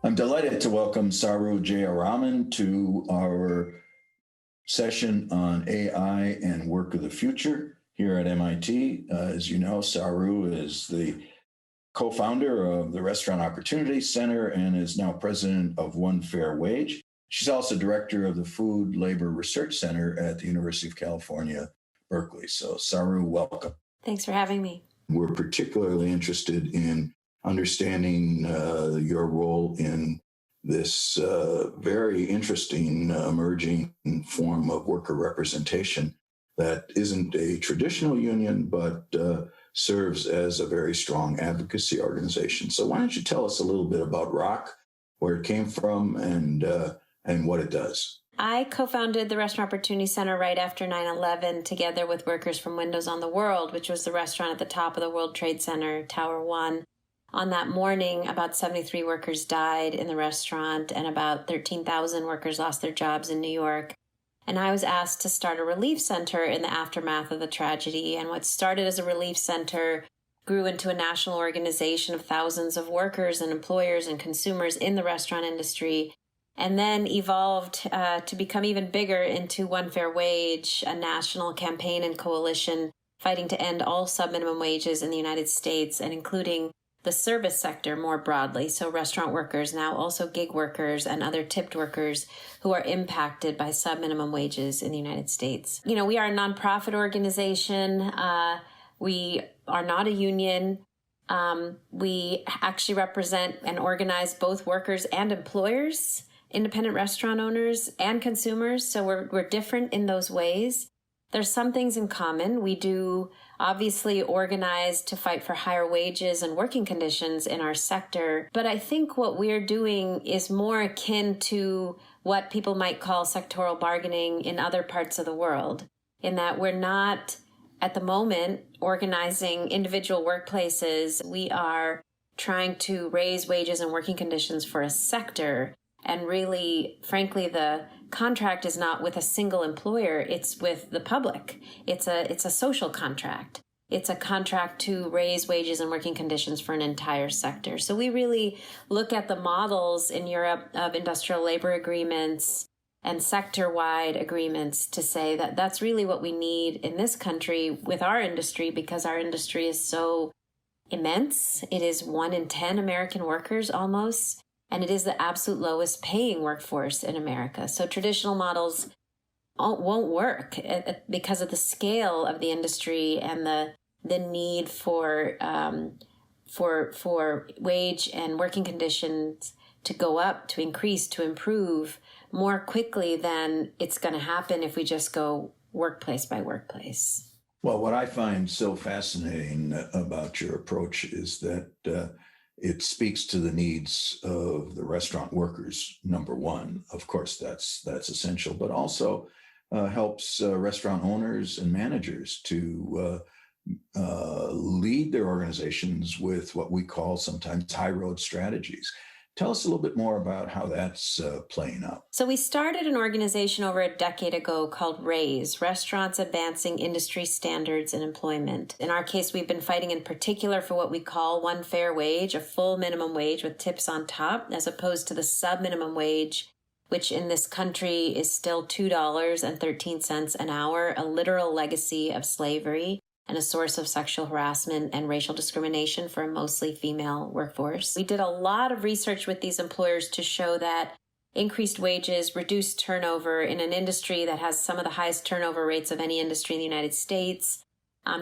I'm delighted to welcome Saru Jayaraman to our session on AI and work of the future here at MIT. As you know, Saru is the co-founder of the Restaurant Opportunity Center and is now president of One Fair Wage. She's also director of the Food Labor Research Center at the University of California, Berkeley. So Saru, welcome. Thanks for having me. We're particularly interested in understanding your role in this very interesting emerging form of worker representation that isn't a traditional union, but serves as a very strong advocacy organization. So why don't you tell us a little bit about ROC, where it came from, and what it does? I co-founded the Restaurant Opportunity Center right after 9/11 together with workers from Windows on the World, which was the restaurant at the top of the World Trade Center, Tower 1. On that morning, about 73 workers died in the restaurant and about 13,000 workers lost their jobs in New York. And I was asked to start a relief center in the aftermath of the tragedy. And what started as a relief center grew into a national organization of thousands of workers and employers and consumers in the restaurant industry, and then evolved to become even bigger into One Fair Wage, a national campaign and coalition fighting to end all sub-minimum wages in the United States and including the service sector more broadly. So restaurant workers, now also gig workers and other tipped workers who are impacted by sub-minimum wages in the United States. You know, we are a nonprofit organization. We are not a union. We actually represent and organize both workers and employers, independent restaurant owners and consumers. So we're different in those ways. There's some things in common. We do obviously organize to fight for higher wages and working conditions in our sector. But I think what we're doing is more akin to what people might call sectoral bargaining in other parts of the world, in that we're not at the moment organizing individual workplaces. We are trying to raise wages and working conditions for a sector. And really, frankly, the contract is not with a single employer, it's with the public. It's a social contract. It's a contract to raise wages and working conditions for an entire sector. So we really look at the models in Europe of industrial labor agreements and sector-wide agreements to say that that's really what we need in this country with our industry, because our industry is so immense. It is 1 in 10 American workers almost. And it is the absolute lowest paying workforce in America. So traditional models won't work because of the scale of the industry and the need for wage and working conditions to go up, to increase, to improve more quickly than it's going to happen if we just go workplace by workplace. Well, what I find so fascinating about your approach is that it speaks to the needs of the restaurant workers, number one. Of course, that's essential, but also helps restaurant owners and managers to lead their organizations with what we call sometimes high road strategies. Tell us a little bit more about how that's playing out. So we started an organization over a decade ago called RAISE, Restaurants Advancing Industry Standards in Employment. In our case, we've been fighting in particular for what we call One Fair Wage, a full minimum wage with tips on top, as opposed to the sub-minimum wage, which in this country is still $2.13 an hour, a literal legacy of slavery and a source of sexual harassment and racial discrimination for a mostly female workforce. We did a lot of research with these employers to show that increased wages, reduced turnover in an industry that has some of the highest turnover rates of any industry in the United States,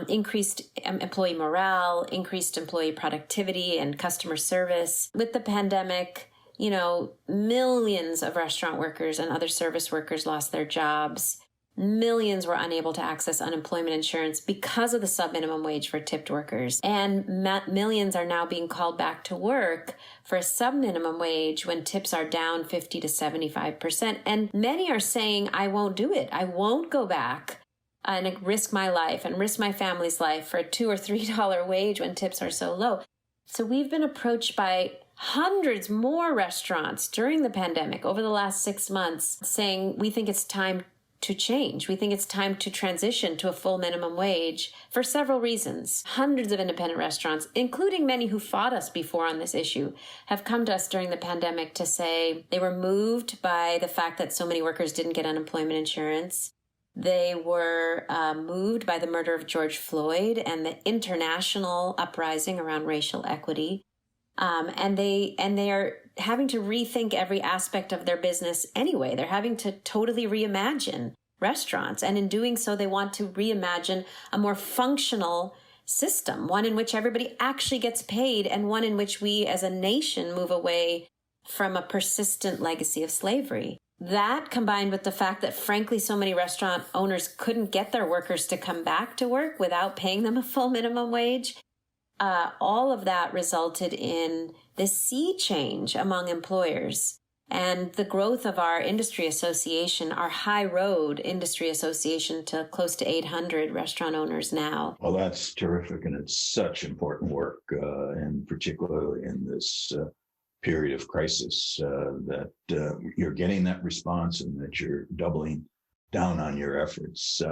increased employee morale, increased employee productivity and customer service. With the pandemic, you know, millions of restaurant workers and other service workers lost their jobs. Millions were unable to access unemployment insurance because of the sub-minimum wage for tipped workers. And millions are now being called back to work for a sub-minimum wage when tips are down 50 to 75%. And many are saying, I won't do it. I won't go back and risk my life and risk my family's life for a $2 or $3 wage when tips are so low. So we've been approached by hundreds more restaurants during the pandemic over the last 6 months saying, we think it's time to change. We think it's time to transition to a full minimum wage for several reasons. Hundreds of independent restaurants, including many who fought us before on this issue, have come to us during the pandemic to say they were moved by the fact that so many workers didn't get unemployment insurance. They were moved by the murder of George Floyd and the international uprising around racial equity. And they are having to rethink every aspect of their business anyway. They're having to totally reimagine restaurants. And in doing so, they want to reimagine a more functional system, one in which everybody actually gets paid, and one in which we as a nation move away from a persistent legacy of slavery. That, combined with the fact that, frankly, so many restaurant owners couldn't get their workers to come back to work without paying them a full minimum wage, all of that resulted in this sea change among employers and the growth of our industry association, our high road industry association, to close to 800 restaurant owners now. Well, that's terrific, and it's such important work, and particularly in this period of crisis, that you're getting that response and that you're doubling down on your efforts.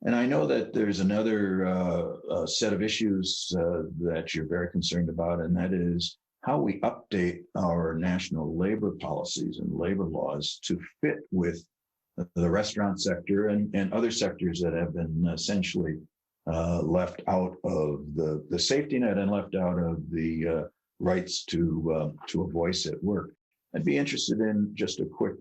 And I know that there's another set of issues that you're very concerned about, and that is how we update our national labor policies and labor laws to fit with the restaurant sector and other sectors that have been essentially left out of the safety net and left out of the rights to a voice at work. I'd be interested in just a quick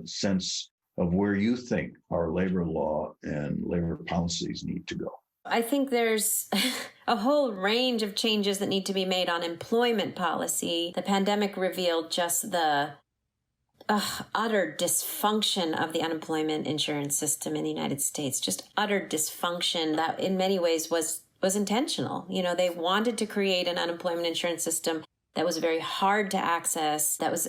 sense of where you think our labor law and labor policies need to go. I think there's a whole range of changes that need to be made on employment policy. The pandemic revealed just the utter dysfunction of the unemployment insurance system in the United States, just utter dysfunction that in many ways was intentional. You know, they wanted to create an unemployment insurance system that was very hard to access, that was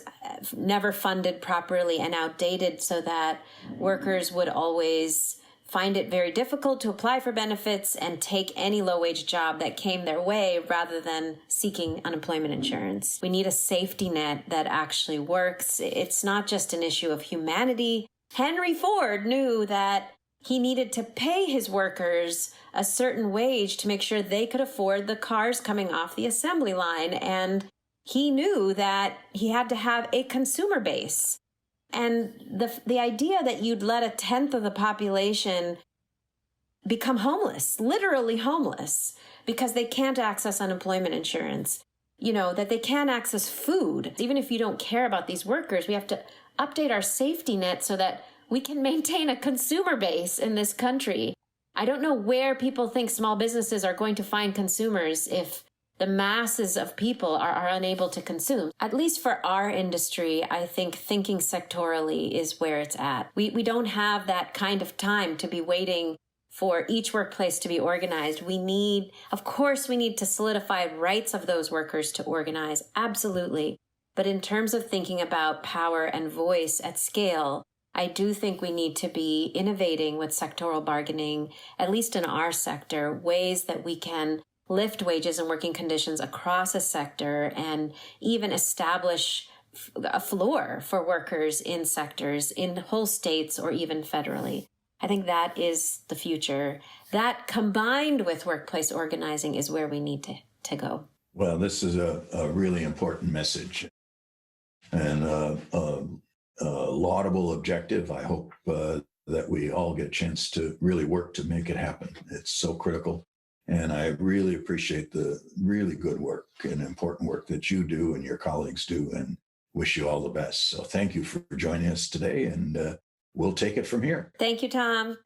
never funded properly and outdated, so that workers would always find it very difficult to apply for benefits and take any low-wage job that came their way rather than seeking unemployment insurance. We need a safety net that actually works. It's not just an issue of humanity. Henry Ford knew that he needed to pay his workers a certain wage to make sure they could afford the cars coming off the assembly line. And he knew that he had to have a consumer base. And the idea that you'd let a tenth of the population become homeless, literally homeless, because they can't access unemployment insurance, you know, that they can't access food. Even if you don't care about these workers, we have to update our safety net so that we can maintain a consumer base in this country. I don't know where people think small businesses are going to find consumers if the masses of people are unable to consume. At least for our industry, I think thinking sectorally is where it's at. We don't have that kind of time to be waiting for each workplace to be organized. We need to solidify rights of those workers to organize, absolutely. But in terms of thinking about power and voice at scale, I do think we need to be innovating with sectoral bargaining, at least in our sector, ways that we can lift wages and working conditions across a sector and even establish a floor for workers in sectors, in whole states or even federally. I think that is the future. That combined with workplace organizing is where we need to go. Well, this is a really important message and a laudable objective. I hope that we all get a chance to really work to make it happen. It's so critical. And I really appreciate the really good work and important work that you do and your colleagues do, and wish you all the best. So thank you for joining us today, and we'll take it from here. Thank you, Tom.